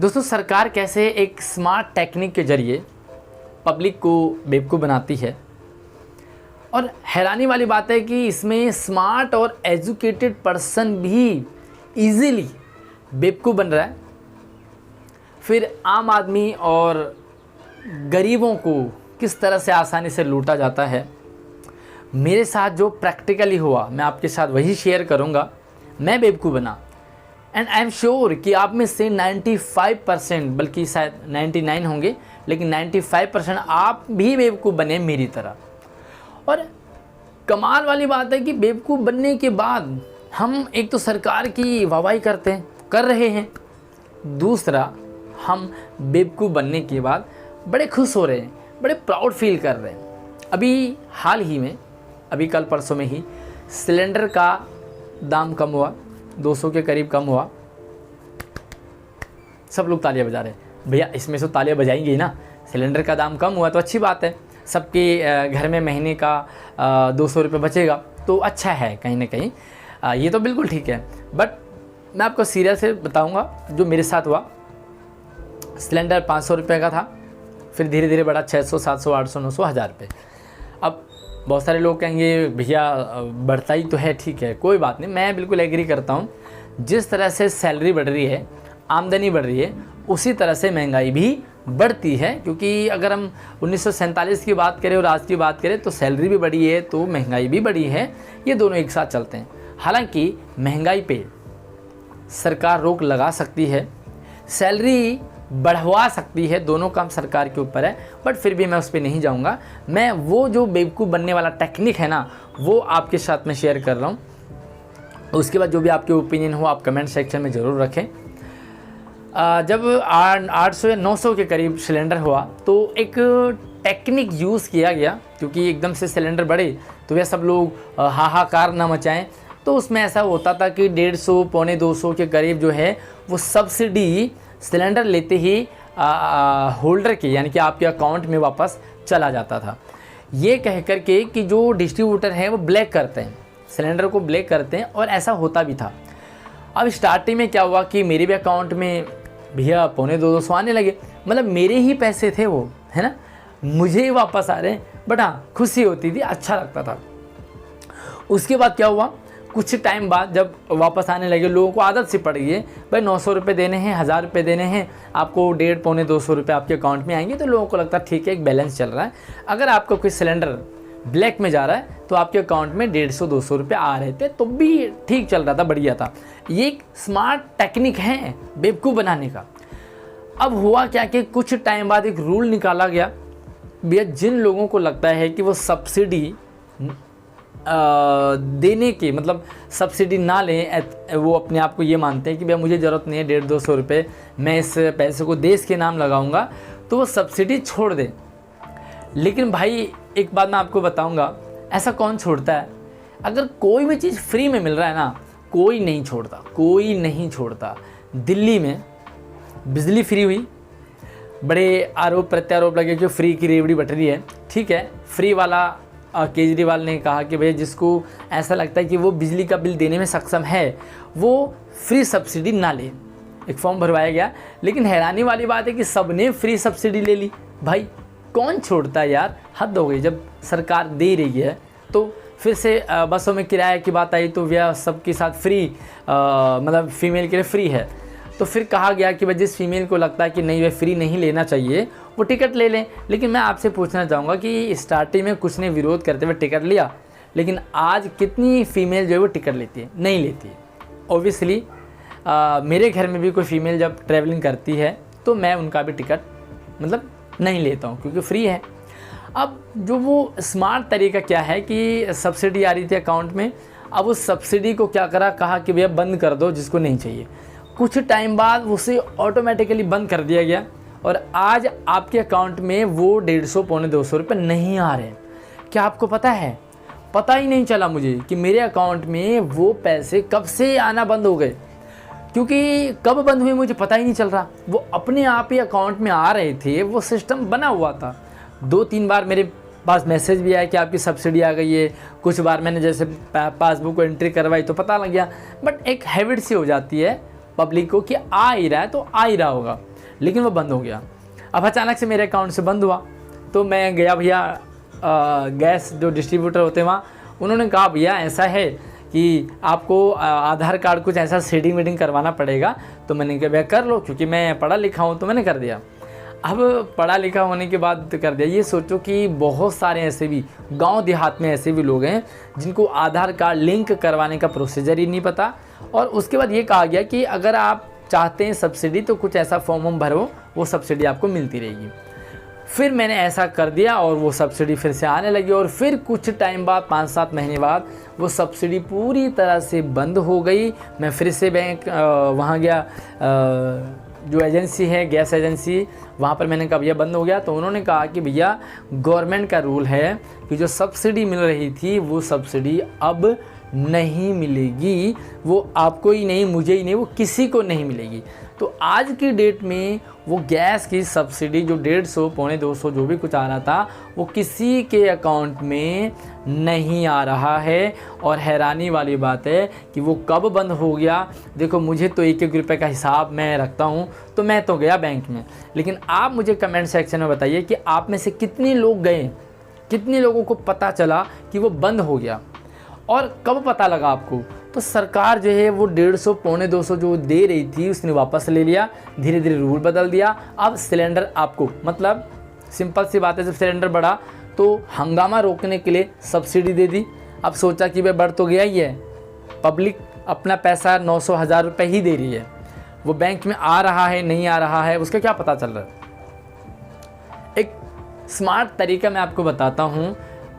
दोस्तों, सरकार कैसे एक स्मार्ट टेक्निक के जरिए पब्लिक को बेवकूफ़ बनाती है। और हैरानी वाली बात है कि इसमें स्मार्ट और एजुकेटेड पर्सन भी इजीली बेवकूफ़ बन रहा है, फिर आम आदमी और गरीबों को किस तरह से आसानी से लूटा जाता है। मेरे साथ जो प्रैक्टिकली हुआ मैं आपके साथ वही शेयर करूंगा। मैं बेवकूफ़ बना एंड आई एम श्योर कि आप में से 95% बल्कि शायद 99 होंगे, लेकिन 95% आप भी बेवकूफ़ बने मेरी तरह। और कमाल वाली बात है कि बेवकूफ़ बनने के बाद हम एक तो सरकार की वाहवाही कर रहे हैं, दूसरा हम बेवकूफ़ बनने के बाद बड़े खुश हो रहे हैं, बड़े प्राउड फील कर रहे हैं। अभी हाल ही में अभी कल परसों में ही सिलेंडर का दाम कम हुआ, 200 के करीब कम हुआ। सब लोग तालियां बजा रहे हैं। भैया इसमें से तालियां बजाएंगे ही ना, सिलेंडर का दाम कम हुआ तो अच्छी बात है, सबके घर में महीने का 200 रुपये बचेगा तो अच्छा है कहीं ना कहीं, ये तो बिल्कुल ठीक है। बट मैं आपको सीरियस से बताऊंगा जो मेरे साथ हुआ। सिलेंडर 500 रुपये का था, फिर धीरे धीरे बढ़ा 600, 700, 800, 900, 1000 रुपये। अब बहुत सारे लोग कहेंगे भैया बढ़ता ही तो है, ठीक है कोई बात नहीं, मैं बिल्कुल एग्री करता हूँ। जिस तरह से सैलरी बढ़ रही है, आमदनी बढ़ रही है, उसी तरह से महंगाई भी बढ़ती है। क्योंकि अगर हम 1947 की बात करें और आज की बात करें तो सैलरी भी बढ़ी है तो महंगाई भी बढ़ी है, ये दोनों एक साथ चलते हैं। हालांकि महंगाई पे सरकार रोक लगा सकती है, सैलरी बढ़वा सकती है, दोनों काम सरकार के ऊपर है। बट फिर भी मैं उस पर नहीं जाऊंगा। मैं वो जो बेवकूफ़ बनने वाला टेक्निक है ना, वो आपके साथ में शेयर कर रहा हूँ। उसके बाद जो भी आपके ओपिनियन हो आप कमेंट सेक्शन में ज़रूर रखें। जब 800 या 900 के करीब सिलेंडर हुआ तो एक टेक्निक यूज़ किया गया, क्योंकि एकदम से सिलेंडर बढ़े तो वह सब लोग हाहाकार ना मचाएं। तो उसमें ऐसा होता था कि 150 पौने 200 के करीब जो है वो सब्सिडी सिलेंडर लेते ही होल्डर के यानी कि आपके अकाउंट में वापस चला जाता था। ये कह कर के कि जो डिस्ट्रीब्यूटर हैं वो ब्लैक करते हैं, सिलेंडर को ब्लैक करते हैं, और ऐसा होता भी था। अब स्टार्टिंग में क्या हुआ कि मेरे भी अकाउंट में भैया पौने 200 आने लगे, मतलब मेरे ही पैसे थे वो, है ना, मुझे ही वापस आ रहे हैं। बट हाँ, खुशी होती थी, अच्छा लगता था। उसके बाद क्या हुआ, कुछ टाइम बाद जब वापस आने लगे, लोगों को आदत सी पड़ गई है भाई 900 रुपये देने हैं, 1000 रुपये देने हैं, आपको 150 पौने 200 रुपये आपके अकाउंट में आएंगे। तो लोगों को लगता है ठीक है, एक बैलेंस चल रहा है। अगर आपका कोई सिलेंडर ब्लैक में जा रहा है तो आपके अकाउंट में 150-200 रुपये आ रहे थे, तो भी ठीक चल रहा था, बढ़िया था। ये एक स्मार्ट टेक्निक है बेवकूफ़ बनाने का। अब हुआ क्या कि कुछ टाइम बाद एक रूल निकाला गया, भैया जिन लोगों को लगता है कि वो सब्सिडी देने के मतलब सब्सिडी ना लें, वो अपने आप को ये मानते हैं कि भैया मुझे ज़रूरत नहीं है 150-200 रुपये, मैं इस पैसे को देश के नाम लगाऊंगा, तो वो सब्सिडी छोड़ दें। लेकिन भाई एक बात मैं आपको बताऊंगा, ऐसा कौन छोड़ता है? अगर कोई भी चीज़ फ्री में मिल रहा है ना, कोई नहीं छोड़ता, कोई नहीं छोड़ता। दिल्ली में बिजली फ्री हुई, बड़े आरोप प्रत्यारोप लगे कि फ्री की रेवड़ी बट रही है। ठीक है, फ्री वाला केजरीवाल ने कहा कि भैया जिसको ऐसा लगता है कि वो बिजली का बिल देने में सक्षम है वो फ्री सब्सिडी ना ले। एक फॉर्म भरवाया गया, लेकिन हैरानी वाली बात है कि सबने फ्री सब्सिडी ले ली। भाई कौन छोड़ता है यार, हद हो गई। जब सरकार दे रही है तो फिर से बसों में किराए की बात आई तो भैया सबके साथ फ्री, मतलब फीमेल के लिए फ्री है। तो फिर कहा गया कि भाई जिस फीमेल को लगता है कि नहीं वह फ्री नहीं लेना चाहिए वो टिकट ले लें। लेकिन मैं आपसे पूछना चाहूँगा कि स्टार्टिंग में कुछ ने विरोध करते हुए टिकट लिया, लेकिन आज कितनी फ़ीमेल जो है वो टिकट लेती है? नहीं लेती है। ओबियसली मेरे घर में भी कोई फ़ीमेल जब ट्रैवलिंग करती है तो मैं उनका भी टिकट मतलब नहीं लेता हूँ, क्योंकि फ्री है। अब जो वो स्मार्ट तरीका क्या है कि सब्सिडी आ रही थी अकाउंट में, अब उस सब्सिडी को क्या करा, कहा कि भैया बंद कर दो जिसको नहीं चाहिए। कुछ टाइम बाद उसे ऑटोमेटिकली बंद कर दिया गया और आज आपके अकाउंट में वो 150 पौने 200 रुपये नहीं आ रहे। क्या आपको पता है? पता ही नहीं चला मुझे कि मेरे अकाउंट में वो पैसे कब से आना बंद हो गए, क्योंकि कब बंद हुए मुझे पता ही नहीं चल रहा। वो अपने आप ही अकाउंट में आ रहे थे, वो सिस्टम बना हुआ था। 2-3 बार मेरे पास मैसेज भी आया कि आपकी सब्सिडी आ गई है। कुछ बार मैंने जैसे पासबुक को एंट्री करवाई तो पता लग गया, बट एक हैबिट सी हो जाती है, पब्लिक को कि आ ही रहा है तो आ ही रहा होगा, लेकिन वो बंद हो गया। अब अचानक से मेरे अकाउंट से बंद हुआ, तो मैं गया भैया गैस जो डिस्ट्रीब्यूटर होते हैं वहाँ, उन्होंने कहा भैया ऐसा है कि आपको आधार कार्ड कुछ ऐसा सीडिंग वीडिंग करवाना पड़ेगा। तो मैंने कहा भैया कर लो, क्योंकि मैं पढ़ा लिखा हूँ, तो मैंने कर दिया। अब पढ़ा लिखा होने के बाद कर दिया। ये सोचो कि बहुत सारे ऐसे भी गांव देहात में ऐसे भी लोग हैं जिनको आधार कार्ड लिंक करवाने का प्रोसीजर ही नहीं पता। और उसके बाद ये कहा गया कि अगर आप चाहते हैं सब्सिडी तो कुछ ऐसा फॉर्म भरो, वो सब्सिडी आपको मिलती रहेगी। फिर मैंने ऐसा कर दिया और वो सब्सिडी फिर से आने लगी, और फिर कुछ टाइम बाद 5-7 महीने बाद वो सब्सिडी पूरी तरह से बंद हो गई। मैं फिर से बैंक वहाँ गया, जो एजेंसी है गैस एजेंसी, वहाँ पर मैंने कहा भैया बंद हो गया। तो उन्होंने कहा कि भैया गवर्नमेंट का रूल है कि जो सब्सिडी मिल रही थी वो सब्सिडी अब नहीं मिलेगी, वो आपको ही नहीं, मुझे ही नहीं, वो किसी को नहीं मिलेगी। तो आज की डेट में वो गैस की सब्सिडी जो 150 पौने 200 जो भी कुछ आ रहा था, वो किसी के अकाउंट में नहीं आ रहा है। और हैरानी वाली बात है कि वो कब बंद हो गया। देखो मुझे तो 1-1 रुपये का हिसाब मैं रखता हूँ, तो मैं तो गया बैंक में, लेकिन आप मुझे कमेंट सेक्शन में बताइए कि आप में से कितने लोग गए, कितने लोगों को पता चला कि वो बंद हो गया, और कब पता लगा आपको। तो सरकार जो है वो 150 पौने 200 जो दे रही थी उसने वापस ले लिया, धीरे धीरे रूल बदल दिया। अब सिलेंडर आपको, मतलब सिंपल सी बात है, जब सिलेंडर बढ़ा तो हंगामा रोकने के लिए सब्सिडी दे दी। अब सोचा कि भाई बढ़ तो गया ही है, पब्लिक अपना पैसा 900-1000 रुपये ही दे रही है, वो बैंक में आ रहा है नहीं आ रहा है उसका क्या पता चल रहा है। एक स्मार्ट तरीका मैं आपको बताता हूँ।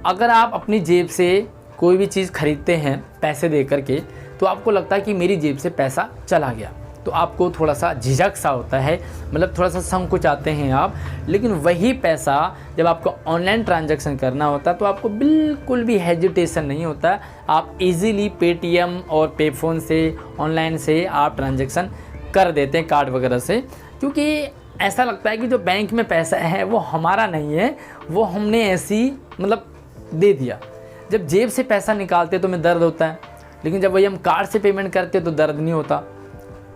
अगर आप अपनी जेब से कोई भी चीज़ खरीदते हैं पैसे दे करके, तो आपको लगता है कि मेरी जेब से पैसा चला गया, तो आपको थोड़ा सा झिझक सा होता है, मतलब थोड़ा सा संकुचाते हैं आप। लेकिन वही पैसा जब आपको ऑनलाइन ट्रांजैक्शन करना होता है तो आपको बिल्कुल भी हेजिटेशन नहीं होता। आप इजीली पेटीएम और पेफोन से, ऑनलाइन से आप ट्रांजैक्शन कर देते हैं कार्ड वगैरह से, क्योंकि ऐसा लगता है कि जो बैंक में पैसा है वो हमारा नहीं है, वो हमने ऐसी मतलब दे दिया। जब जेब से पैसा निकालते तो हमें दर्द होता है, लेकिन जब वही हम कार्ड से पेमेंट करते तो दर्द नहीं होता,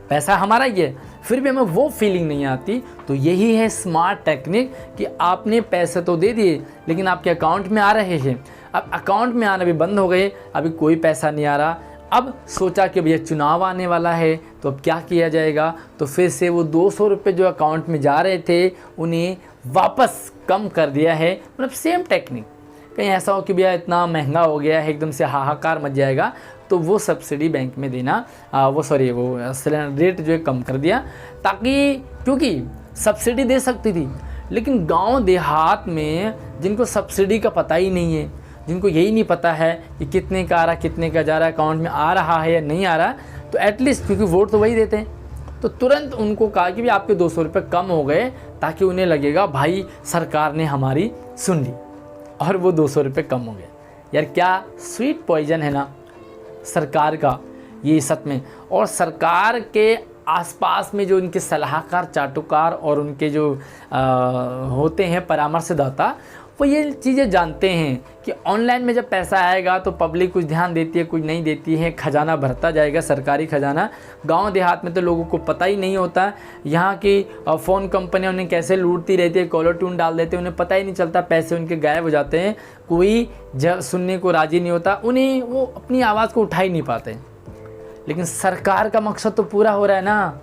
पैसा हमारा ही है, फिर भी हमें वो फीलिंग नहीं आती। तो यही है स्मार्ट टेक्निक कि आपने पैसे तो दे दिए लेकिन आपके अकाउंट में आ रहे हैं। अब अकाउंट में आना भी बंद हो गए, अभी कोई पैसा नहीं आ रहा। अब सोचा कि भैया चुनाव आने वाला है तो अब क्या किया जाएगा, तो फिर से वो 200 रुपये जो अकाउंट में जा रहे थे उन्हें वापस कम कर दिया है। मतलब सेम टेक्निक, कहीं ऐसा हो कि भैया इतना महंगा हो गया है एकदम से हाहाकार मच जाएगा, तो वो सब्सिडी बैंक में देना वो सिलेंडर रेट जो है कम कर दिया, ताकि क्योंकि सब्सिडी दे सकती थी, लेकिन गांव देहात में जिनको सब्सिडी का पता ही नहीं है, जिनको यही नहीं पता है कि कितने का आ रहा, कितने का जा रहा है, अकाउंट में आ रहा है या नहीं आ रहा, तो एटलीस्ट क्योंकि वोट तो वही देते हैं, तो तुरंत उनको कहा कि भाई आपके 200 रुपये कम हो गए, ताकि उन्हें लगेगा भाई सरकार ने हमारी सुन ली, और वो 200 रुपये कम हो गए। यार क्या स्वीट पॉइजन है ना सरकार का ये सच में। और सरकार के आसपास में जो इनके सलाहकार, चाटुकार और उनके जो होते हैं परामर्शदाता, वो ये चीज़ें जानते हैं कि ऑनलाइन में जब पैसा आएगा तो पब्लिक कुछ ध्यान देती है, कुछ नहीं देती है, खजाना भरता जाएगा, सरकारी खजाना। गांव देहात में तो लोगों को पता ही नहीं होता, यहाँ की फ़ोन कंपनियां उन्हें कैसे लूटती रहती है, कॉलर ट्यून डाल देते हैं, उन्हें पता ही नहीं चलता, पैसे उनके गायब हो जाते हैं, कोई सुनने को राज़ी नहीं होता, उन्हें वो अपनी आवाज़ को उठा ही नहीं पाते। लेकिन सरकार का मकसद तो पूरा हो रहा है ना।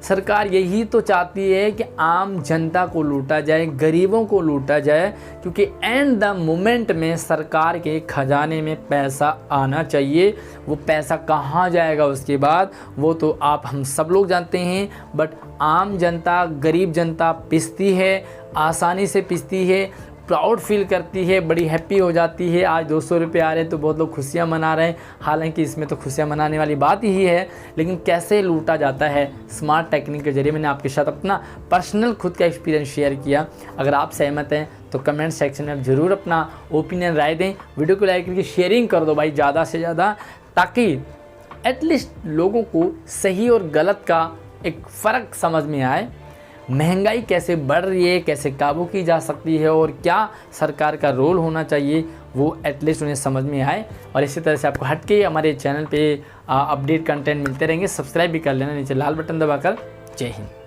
सरकार यही तो चाहती है कि आम जनता को लूटा जाए, गरीबों को लूटा जाए, क्योंकि एंड द मोमेंट में सरकार के खजाने में पैसा आना चाहिए। वो पैसा कहाँ जाएगा उसके बाद वो तो आप हम सब लोग जानते हैं, बट आम जनता, गरीब जनता पिसती है, आसानी से पिसती है, प्राउड फील करती है, बड़ी हैप्पी हो जाती है। आज 200 रुपये आ रहे हैं तो बहुत लोग खुशियाँ मना रहे हैं, हालांकि इसमें तो खुशियाँ मनाने वाली बात ही है, लेकिन कैसे लूटा जाता है स्मार्ट टेक्निक के जरिए। मैंने आपके साथ अपना पर्सनल खुद का एक्सपीरियंस शेयर किया। अगर आप सहमत हैं तो कमेंट सेक्शन में ज़रूर अपना ओपिनियन राय दें, वीडियो को लाइक करके शेयरिंग कर दो भाई ज़्यादा से ज़्यादा, ताकि एटलीस्ट लोगों को सही और गलत का एक फ़र्क समझ में आए। महंगाई कैसे बढ़ रही है, कैसे काबू की जा सकती है और क्या सरकार का रोल होना चाहिए, वो एटलीस्ट उन्हें समझ में आए। और इसी तरह से आपको हटके हमारे चैनल पे अपडेट कंटेंट मिलते रहेंगे। सब्सक्राइब भी कर लेना नीचे लाल बटन दबाकर। जय हिंद।